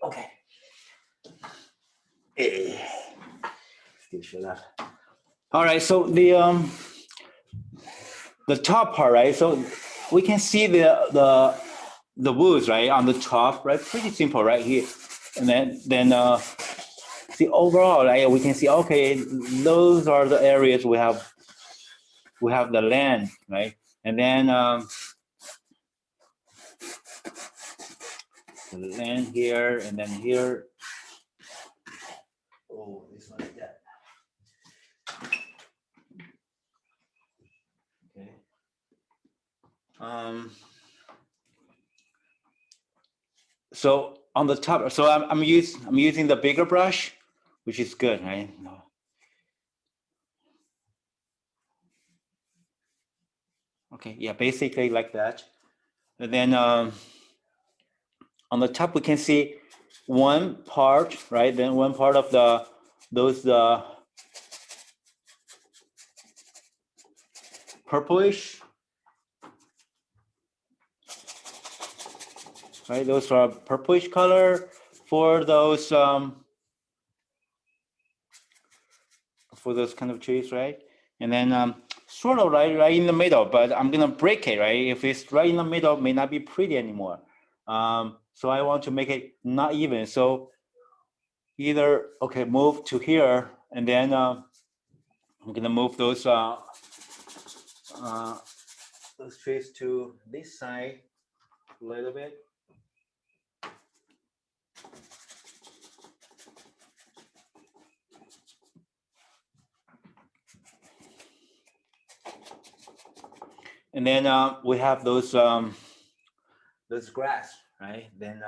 Okay. Still show up. All right. So the top part, right? So we can see the woods, right, on the top, right? Pretty simple, right here. And then see overall, right? We can see, okay, those are the areas we have the land, right? And then the land here, and then here. Oh, this one like that. Okay. So on the top, so I'm using the bigger brush, which is good, right? Okay, yeah, basically like that. And then on the top we can see one part, right? Then one part of those purplish, right? Those are purplish color for those kind of trees, right? And then sort of right in the middle, but I'm gonna break it, right? If it's right in the middle, it may not be pretty anymore. So I want to make it not even. So either move to here, and then I'm gonna move those trees to this side a little bit. And then we have those grass, right? Then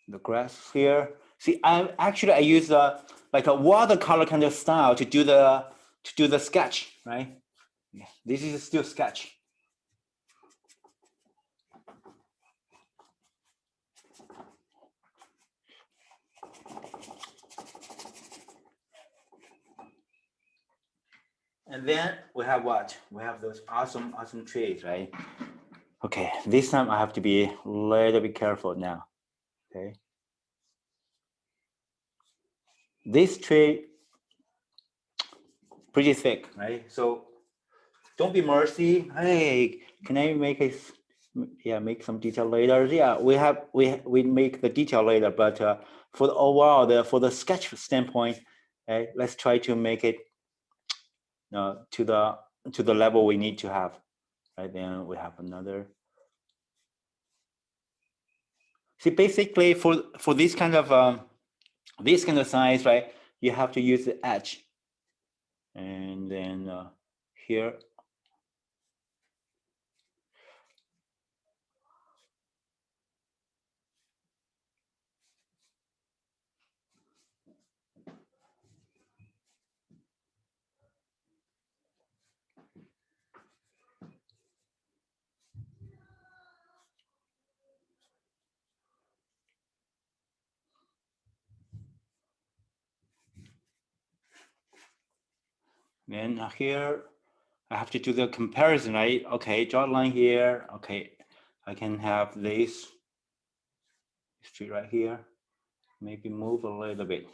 the grass here. See, I use like a watercolor kind of style to do the sketch, right? Yeah, this is still sketch. And then we have what? We have those awesome trees, right? Okay, this time I have to be a little bit careful now. Okay. This tree, pretty thick, right? So don't be mercy. Hey, can I make make some detail later? Yeah, we make the detail later, but for the overall, for the sketch standpoint, let's try to make it to the level we need to have. Right, then we have another. See, basically for this kind of size, right, you have to use the edge, and then here. Then here, I have to do the comparison, right? Okay, draw a line here. Okay, I can have this tree right here. Maybe move a little bit.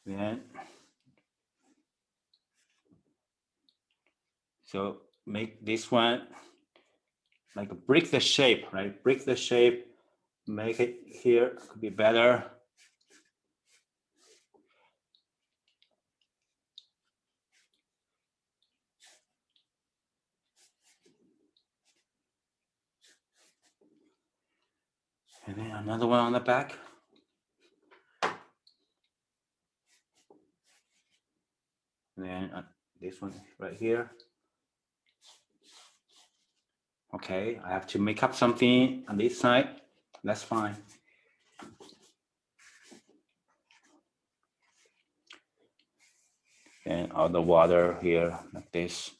Then, so make this one like break the shape, right? Break the shape, make it here, could be better. And then another one on the back. And then this one right here. Okay, I have to make up something on this side. That's fine. And all the water here like this,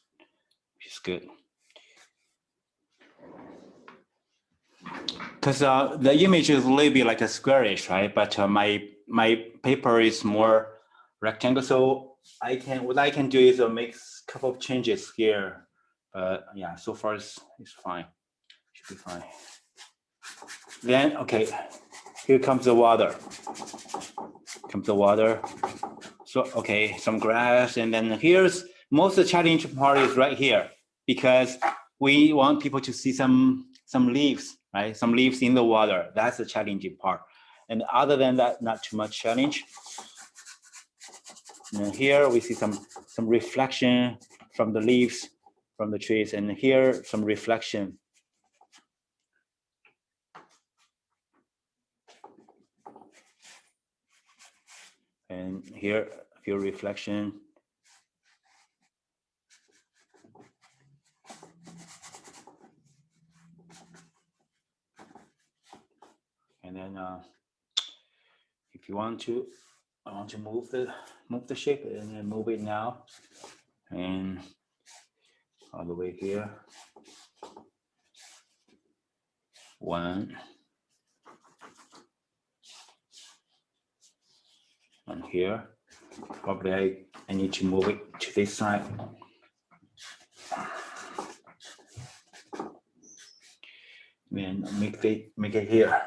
which is good. Because the image is a little bit like a squarish, right? But my paper is more rectangle, so what I can do is make a couple of changes here But yeah, so far it's fine. Should be fine. Then, okay, here comes the water. Comes the water. So, okay, some grass. And then here's most of the challenging part is right here because we want people to see some leaves, right? Some leaves in the water. That's the challenging part. And other than that, not too much challenge. And here we see some reflection from the leaves from the trees, and here some reflection. And here a few reflection. And then if you want to, I want to move the shape and then move it now. And all the way here. One. And here. Probably I need to move it to this side. And make it here.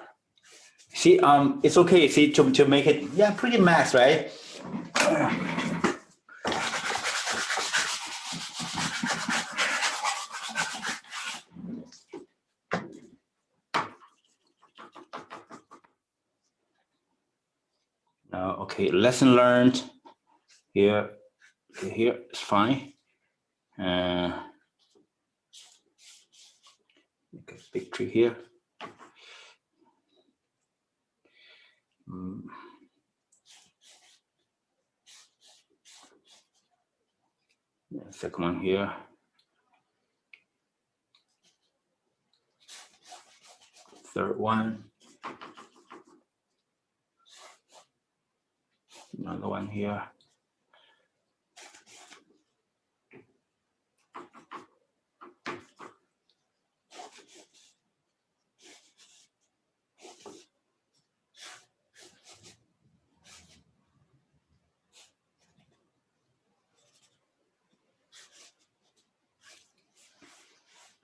See, it's okay. See, to make it, yeah, pretty mass, right? Okay, lesson learned. Here, okay, here it's fine. Make a big tree here. Second one here. Third one. Another one here.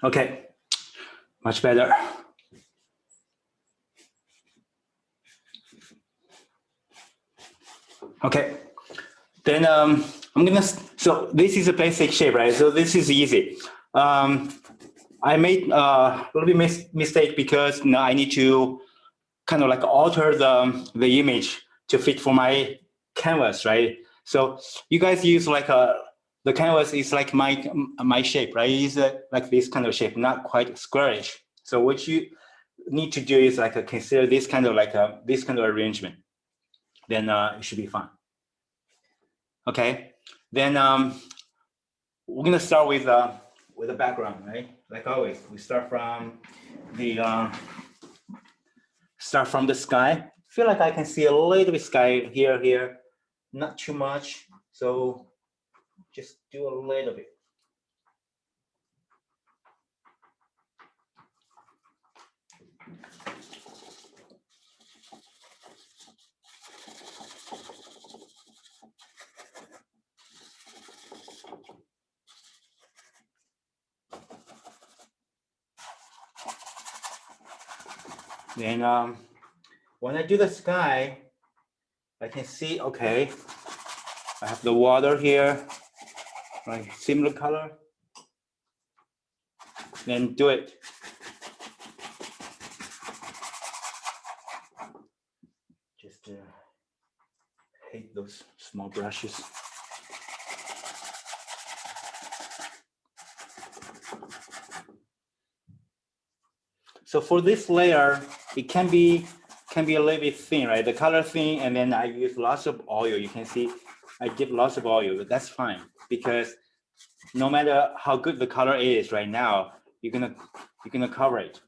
Okay, much better. Okay, then I'm gonna, so this is a basic shape, right? So this is easy. I made a little bit mistake because now I need to kind of like alter the image to fit for my canvas, right? So you guys use like the canvas is like my shape, right? It's like this kind of shape, not quite squarish. So what you need to do is like consider this kind of like this kind of arrangement. Then it should be fine. Okay, then we're gonna start with the background, right? Like always, we start from the sky. I feel like I can see a little bit sky here, not too much. So just do a little bit. Then when I do the sky, I can see, okay, I have the water here, right? Similar color. Then do it. Just hate those small brushes. So for this layer, it can be a little bit thin, right? The color thin, and then I use lots of oil. You can see I dip lots of oil, but that's fine because no matter how good the color is right now, you're gonna cover it.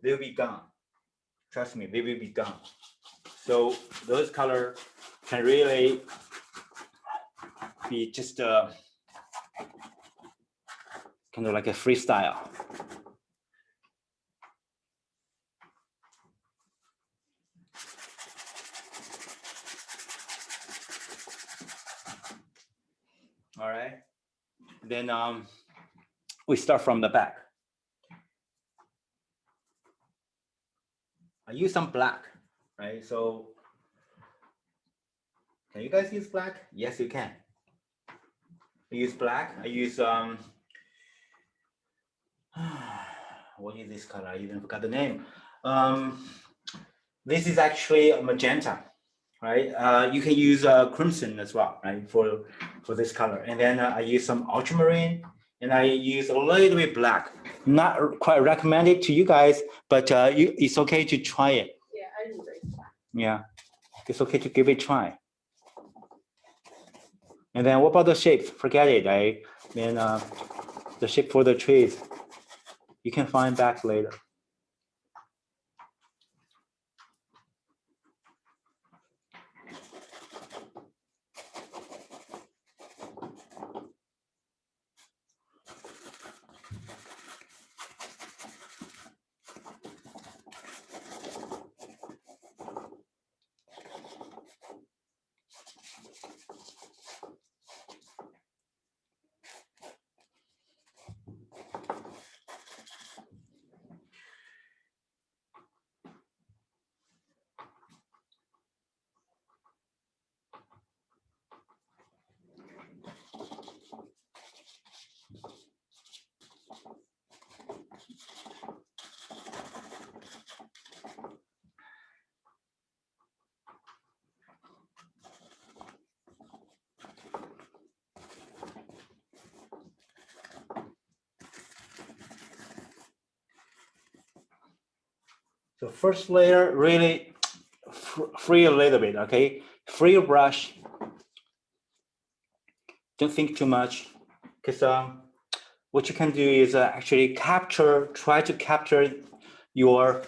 They'll be gone. Trust me, they will be gone. So those color can really be just kind of like a freestyle. All right. Then we start from the back. I use some black, right? So can you guys use black? Yes, you can. I use black. I use what is this color? I even forgot the name. This is actually a magenta, right? You can use crimson as well, right? For this color. And then I use some ultramarine, and I use a little bit black. Not quite recommended to you guys, but it's okay to try it. Yeah, I use it. Yeah, it's okay to give it a try. And then what about the shapes? Forget it, right? Then the shape for the trees, you can find back later. So first layer, really free a little bit, okay? Free your brush. Don't think too much, because what you can do is actually try to capture your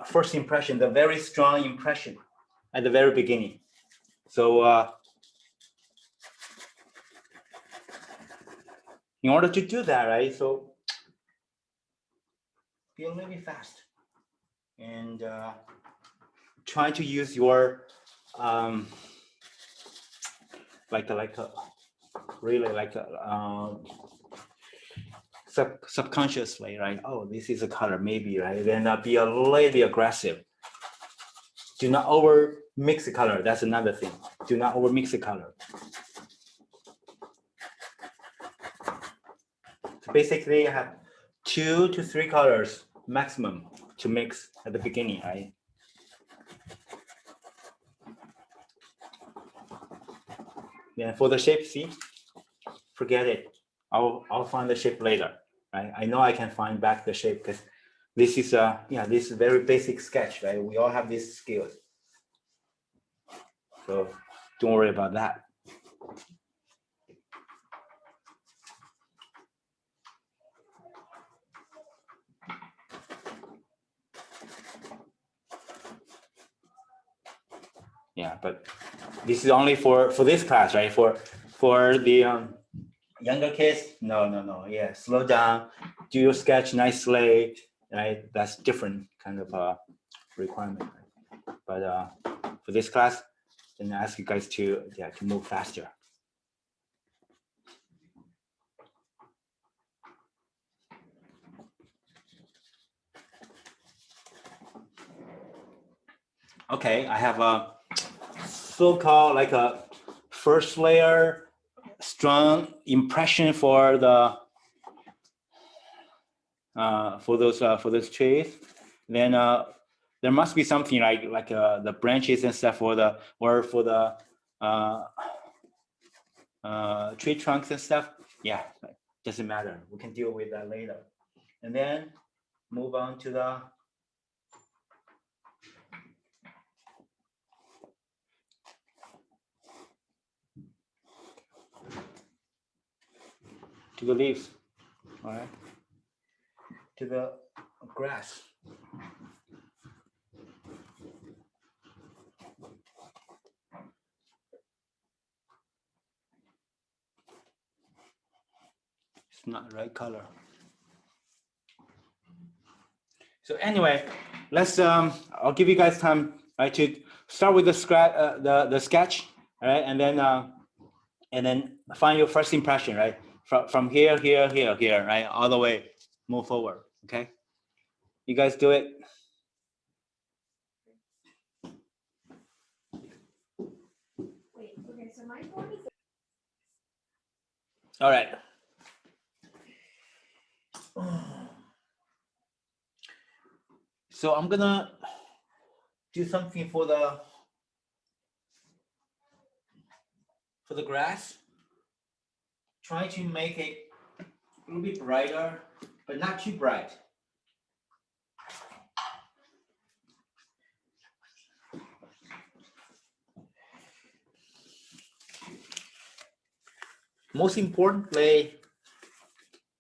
first impression, the very strong impression at the very beginning. So in order to do that, right? So be a little bit fast and try to use your subconsciously, right? Oh, this is a color, maybe, right? Then be a little bit aggressive. Do not over mix the color. That's another thing. Do not over mix the color. So basically, I have 2 to 3 colors maximum to mix at the beginning, right? Then for the shape, see, forget it. I'll find the shape later, right? I know I can find back the shape because this is this is very basic sketch, right? We all have these skills, so don't worry about that. Yeah, but this is only for this class, right? For the younger kids, no. Yeah, slow down, do your sketch nicely, right? That's different kind of requirement. Right? But for this class, then I ask you guys to move faster. Okay, I have a so-called like a first layer strong impression for the for those trees. Then there must be something like the branches and stuff for the tree trunks and stuff. Yeah, doesn't matter. We can deal with that later. And then move on to the leaves, all right, to the grass. It's not the right color. So anyway, let's I'll give you guys time, right, to start with the sketch, all right, and then find your first impression, right? from here, right? All the way, move forward, okay? You guys do it. Wait, okay, so my phone is. All right. So I'm gonna do something for the grass. Try to make it a little bit brighter, but not too bright. Most importantly,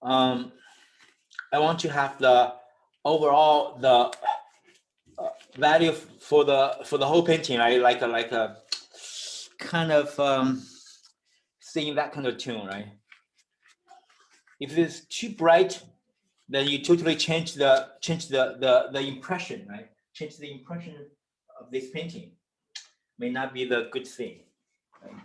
I want to have the overall value for the whole painting, right? Like a kind of singing that kind of tune, right? If it's too bright, then you totally change the impression, right? Change the impression of this painting. May not be the good thing, right?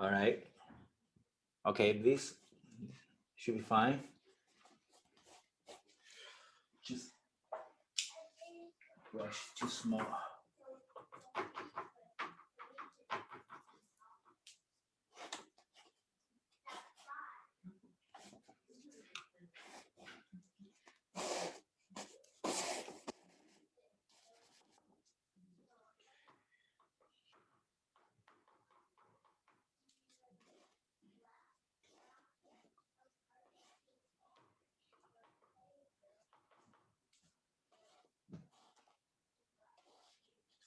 All right. Okay, this should be fine. Just brush too small.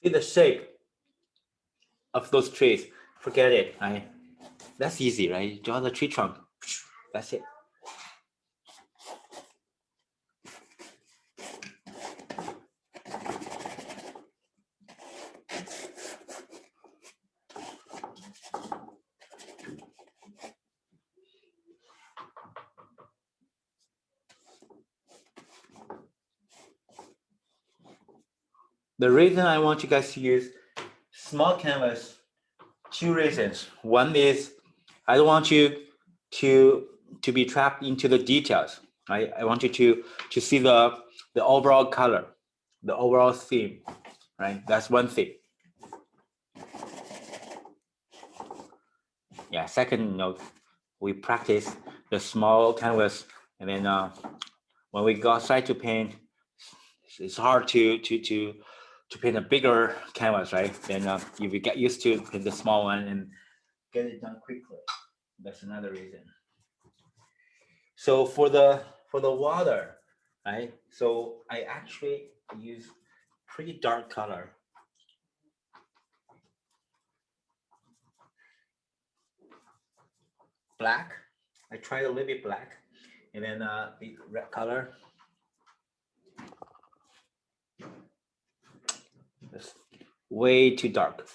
See the shape of those trees. Forget it, right? That's easy, right? Draw the tree trunk. That's it. The reason I want you guys to use small canvas, two reasons. One is I don't want you to be trapped into the details. Right? I want you to see the overall color, the overall theme. Right? That's one thing. Yeah. Second, we practice the small canvas, and then when we go outside to paint, it's hard to paint a bigger canvas, right? Then if you get used to paint the small one and get it done quickly, that's another reason. So for the water, right? So I actually use pretty dark color. Black. I tried a little bit black, and then the red color. That's way too dark.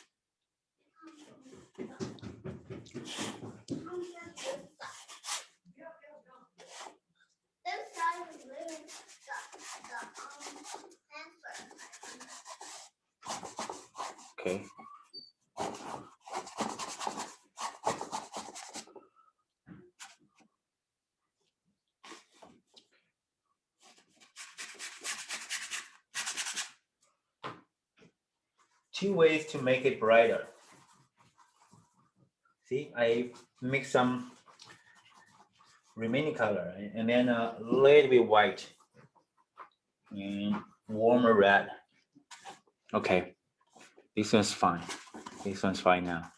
Okay. Two ways to make it brighter. See, I mix some remaining color, right? And then a little bit white and warmer red. Okay, this one's fine. This one's fine now.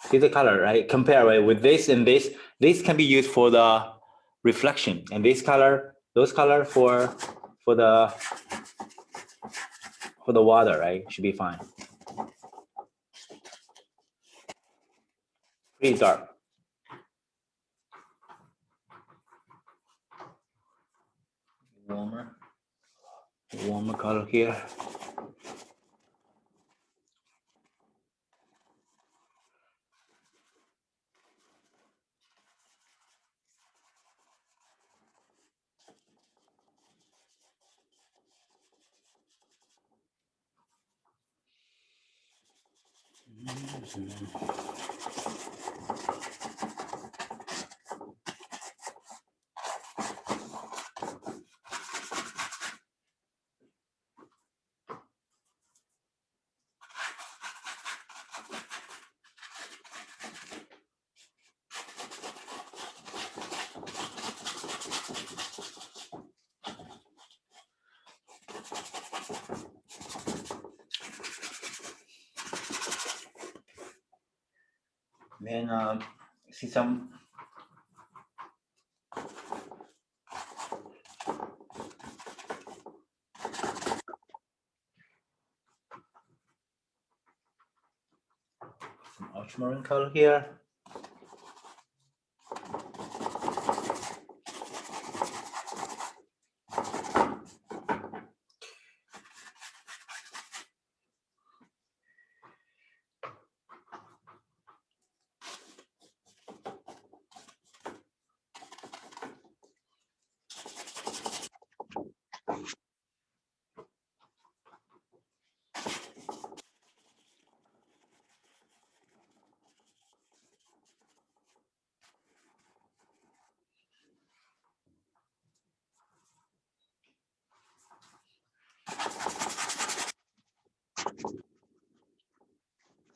See the color, right? Compare, right, with this and this. This can be used for the reflection, and this color, those color for the water, right? Should be fine. Pretty dark. Warmer color here. Then see some ultramarine color here.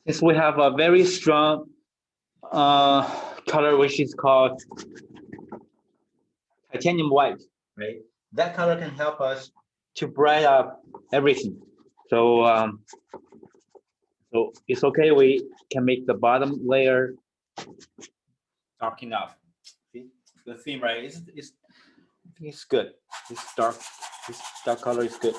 Since we have a very strong color which is called titanium white, right? That color can help us to brighten up everything. So so it's okay. We can make the bottom layer dark enough. See the theme, right? It's good. This dark color is good.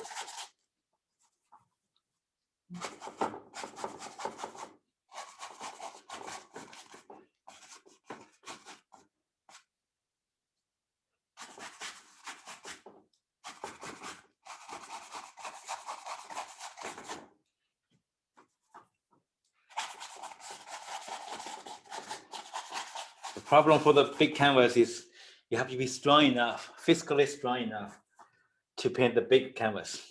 The problem for the big canvas is you have to be strong enough, physically strong enough to paint the big canvas.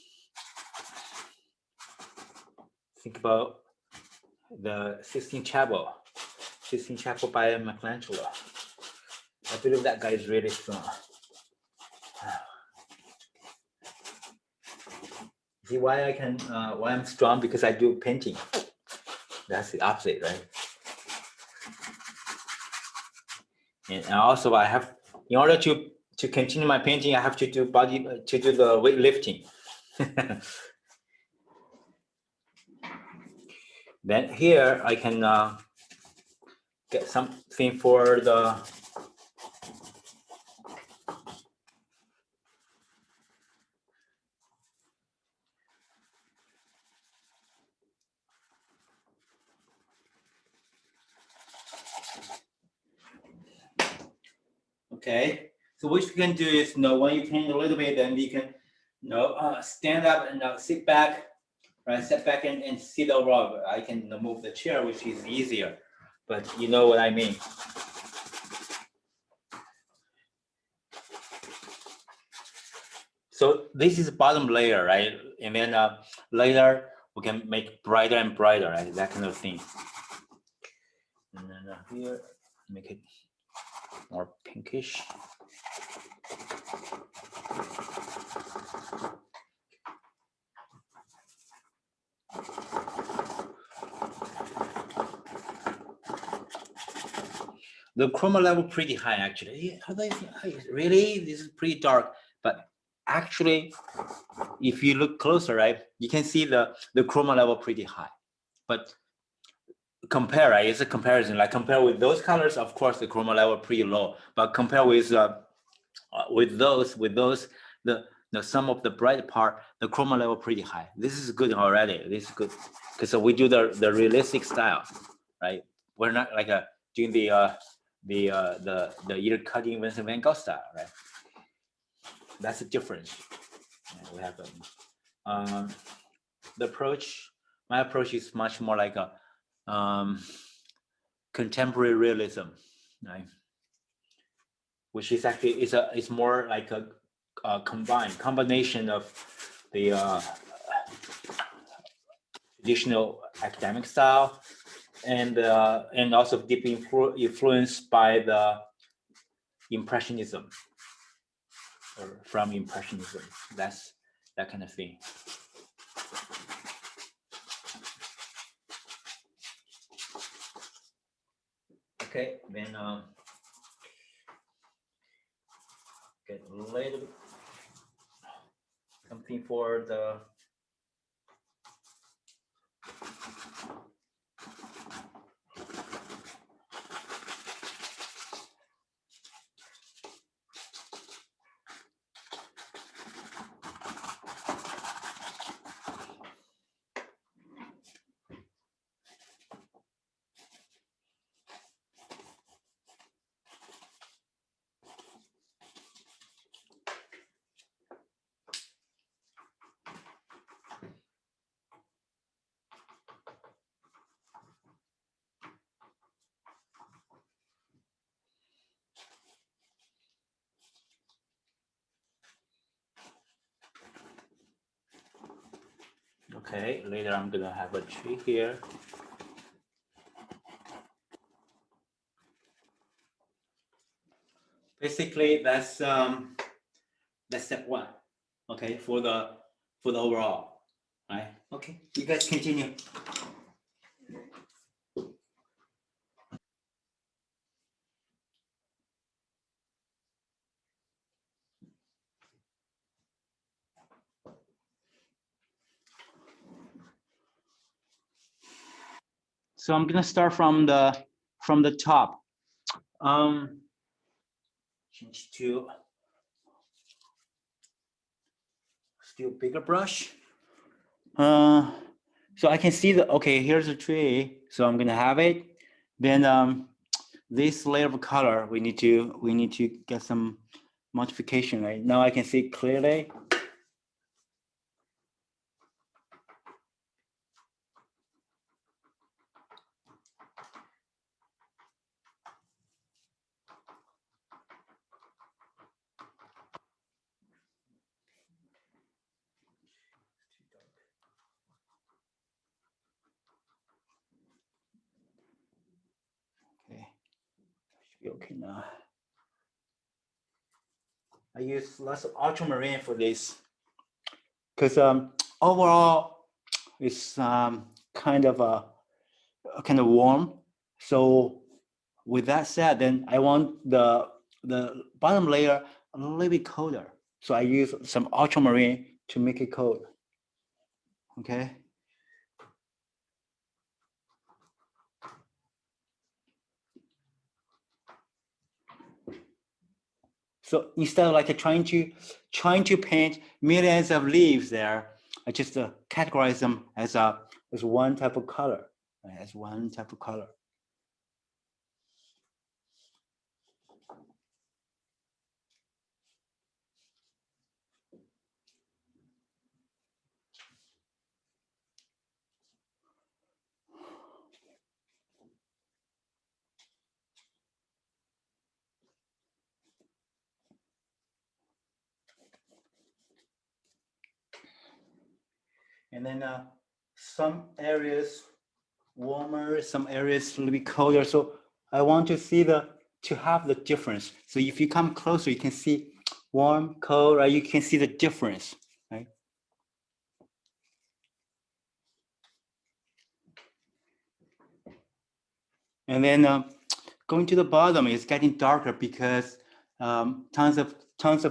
Think about the Sistine Chapel by Michelangelo. I believe that guy is really strong. See why I can why I'm strong? Because I do painting. That's the opposite, right? And also I have, in order to continue my painting, I have to do the weightlifting. Then here I can get something for the okay. So what you can do is, when you paint a little bit, then you can, stand up and sit back, right? Sit back and see the overall. I can move the chair, which is easier, but you know what I mean. So this is the bottom layer, right? And then later we can make brighter and brighter, right? That kind of thing. And then here, make it more pinkish. The chroma level pretty high, actually. How do I think? Really, this is pretty dark, but actually, if you look closer, right, you can see the chroma level pretty high. But compare, right? It's a comparison. Like compare with those colors, of course, the chroma level pretty low. But compare with those, the some of the bright part, the chroma level pretty high. This is good already. This is good because we do the realistic style, right? We're not like doing the ear cutting Vincent van Gogh style, right? That's the difference. We have the approach. My approach is much more like a contemporary realism, right? Which is actually it's more like a combination of the traditional academic style and also deeply influenced by the Impressionism, or from Impressionism. That's that kind of thing. Okay, then get a little bit something for the okay, later I'm gonna have a tree here. Basically, that's step one. Okay, for the overall, right? Okay, you guys continue. So I'm gonna start from the top. Change to still bigger brush. So I can see okay, here's a tree. So I'm gonna have it. Then this layer of color, we need to get some modification, right? Now I can see clearly. Okay, should be okay now. I use lots of ultramarine for this because overall it's kind of warm. So with that said, then I want the bottom layer a little bit colder. So I use some ultramarine to make it cold. Okay. So instead of like trying to paint millions of leaves there, I just categorize them as one type of color, right? As one type of color. And then some areas warmer, some areas a little bit colder. So I want to see to have the difference. So if you come closer, you can see warm, cold, right? You can see the difference, right? And then going to the bottom is getting darker because tons of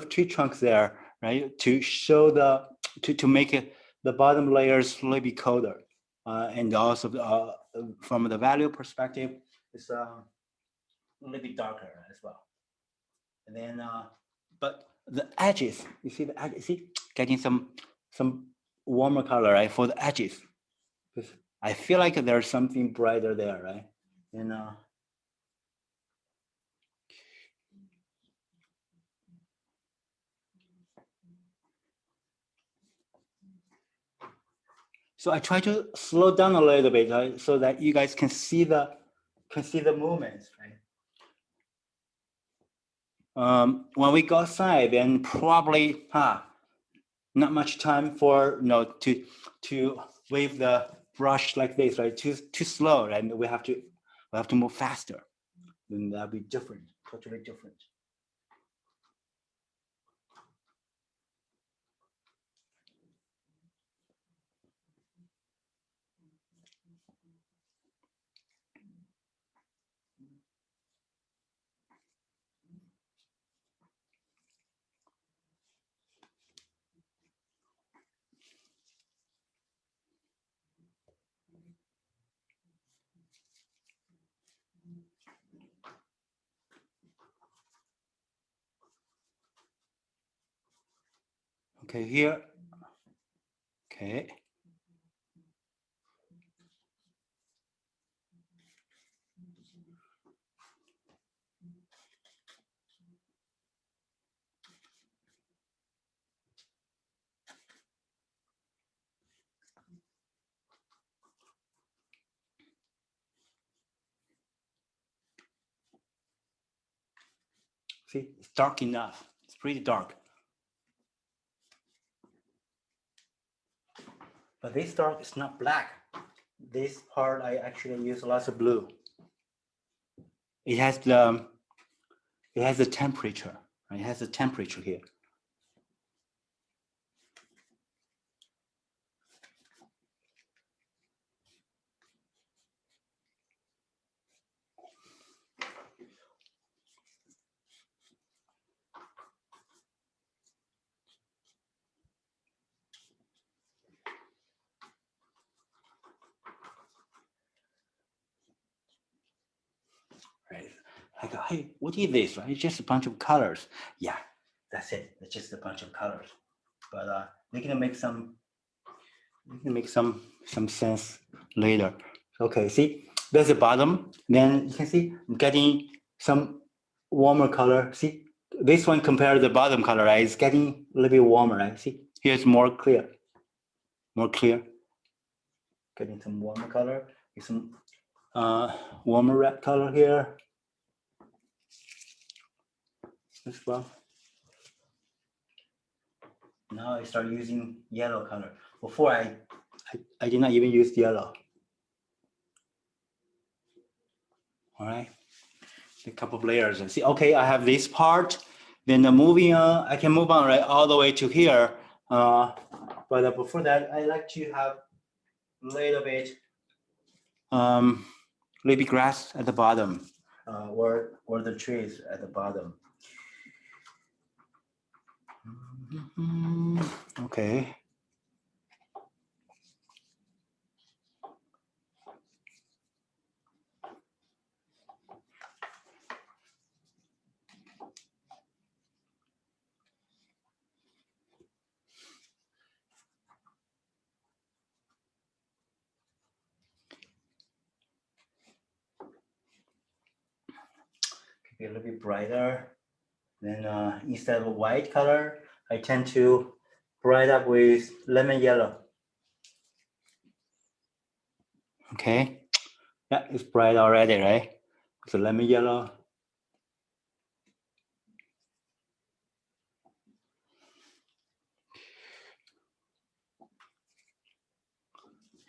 tree trunks there, right? To show to make it the bottom layers a little bit colder, and also from the value perspective, it's a little bit darker as well. And then, but the edges, you see the edges, see, getting some warmer color, right? For the edges, because I feel like there's something brighter there, right? And so I try to slow down a little bit, right, so that you guys can see the movements, right? When we go outside, then probably not much time for to wave the brush like this, right? Too slow, and we have to move faster. Then that'll be different, totally different. Okay, here. Okay. See, it's dark enough. It's pretty dark. But this dark is not black. This part I actually use lots of blue. It has the temperature. Right? It has the temperature here. Right? I go, hey, what is this? Right? It's just a bunch of colors. Yeah, that's it. It's just a bunch of colors. But we can make some sense later. Okay, see, there's the bottom. Then you can see I'm getting some warmer color. See, this one compared to the bottom color, right? It's getting a little bit warmer, right? See, here's more clear. Getting some warmer color. Some warmer red color here as well. Now I start using yellow color. Before I did not even use yellow. All right, a couple of layers and see, okay, I have this part. Then moving on, I can move on right all the way to here. But before that, I like to have a little bit grass at the bottom, where the tree is at the bottom. Okay. Be a little bit brighter. Then instead of a white color, I tend to bright up with lemon yellow. Okay, yeah, it's bright already, right? It's a lemon yellow.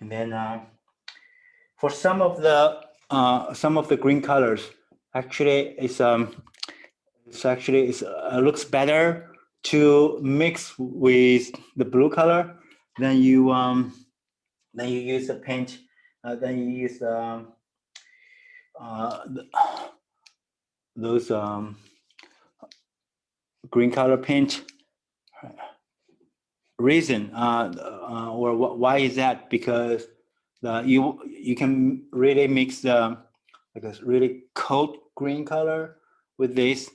And then for some of the green colors, actually it looks better to mix with the blue color. Then you use the paint. Then you use those green color paint. Reason or why is that? Because you can really mix the like a really cold green color with this.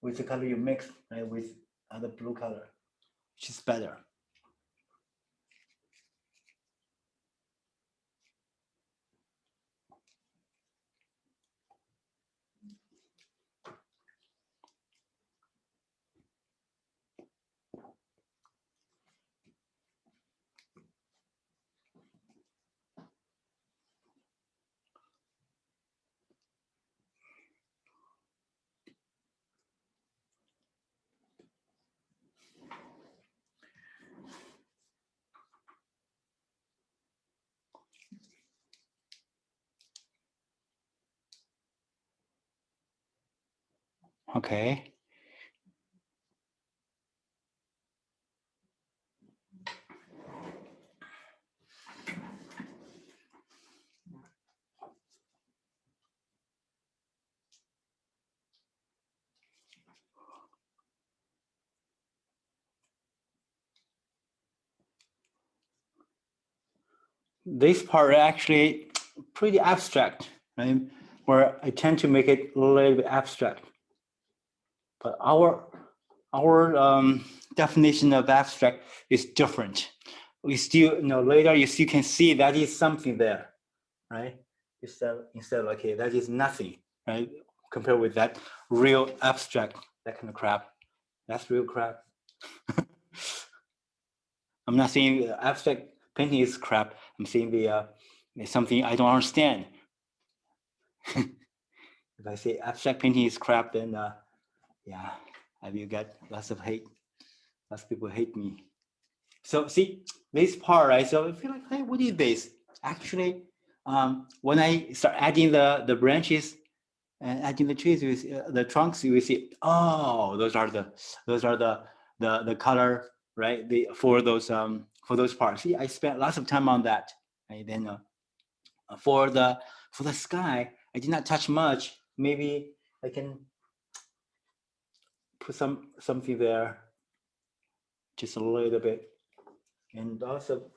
With the color you mix, right, with other blue color, which is better. Okay. This part actually pretty abstract, right? Where I tend to make it a little bit abstract. But our definition of abstract is different. We still, later you still can see that is something there, right? Instead, okay, that is nothing, right? Compared with that real abstract, that kind of crap. That's real crap. I'm not saying abstract painting is crap. I'm saying it's something I don't understand. If I say abstract painting is crap, then yeah, I will get lots of hate. Lots of people hate me. So see this part, right? So I feel like, hey, what is this? Actually, when I start adding the branches and adding the trees with the trunks, you will see, oh, those are the color, right? For those parts. See, I spent lots of time on that. And then for the sky, I did not touch much. Maybe I can put something there, just a little bit, and also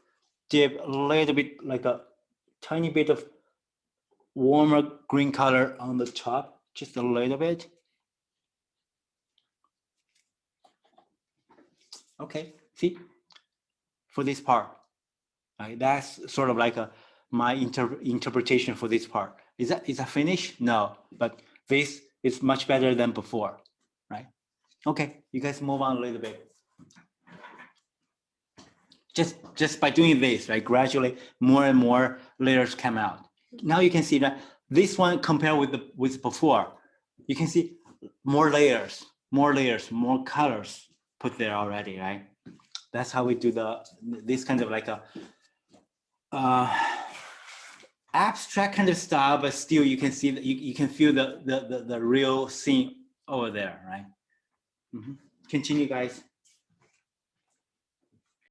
dip a little bit, like a tiny bit of warmer green color on the top, just a little bit. Okay, see, for this part, right? That's sort of like my interpretation for this part. Is that finished? No, but this is much better than before, right? Okay, you guys move on a little bit. Just by doing this, right? Gradually, more and more layers come out. Now you can see that this one compared with before, you can see more layers, more colors put there already, right? That's how we do this kind of like a abstract kind of style, but still you can see that you can feel the real scene over there, right? Continue, guys.